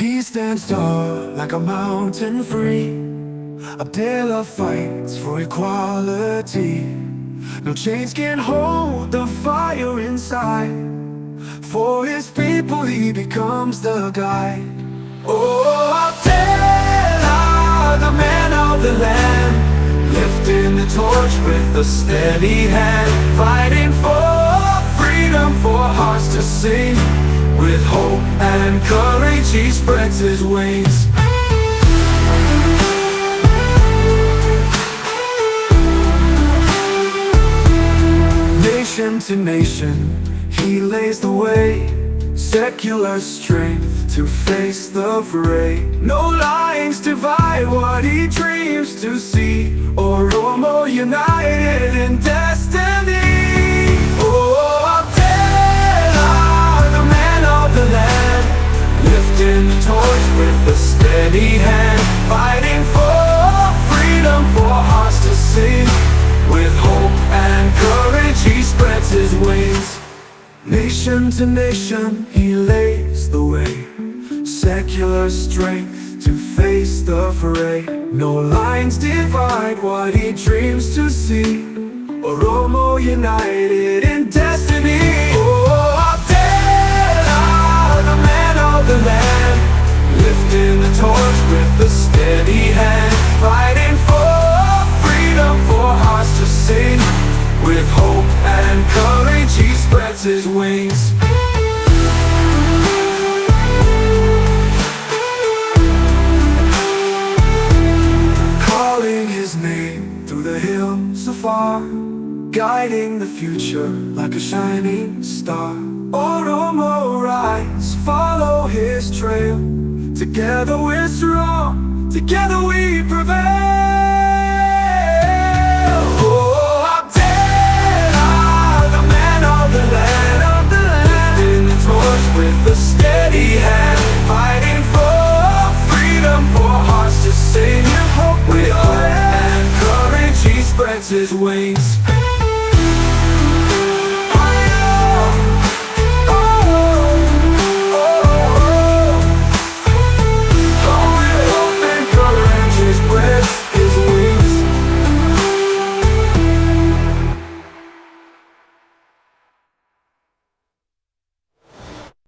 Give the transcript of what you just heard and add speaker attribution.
Speaker 1: He stands tall like a mountain free. Abdullah fights for equality. No chains can hold the fire inside. For his people he becomes the guide. Oh, Abdullah, the man of the land, lifting the torch with a steady hand, fighting for freedom, for hearts to sing. With hope and courage he spreads his wings. Nation to nation he lays the way, secular strength to face the fray. No lines divide what he dreams to see. Oromo united in destiny. Oh, Abdullah, the man of the land, lifting the torch with a steady hand, fighting for freedom, for hearts to sing. With hope and courage he spreads his wings. Nation to nation he lays the way, secular strength to face the fray. No lines divide what he dreams to see. Oromo united in destiny. Oh, Abdullah, the man of the land, lifting the torch with a steady hand, fighting for freedom, for hearts to sing. With hope and courage he spreads his wings. Calling his name through the hills afar, guiding the future like a shining star. Oromo rise, follow his trail. Together we're strong, together we prevail. With a steady hand, fighting for freedom, for hearts to sing. With hope and courage he spreads his wings.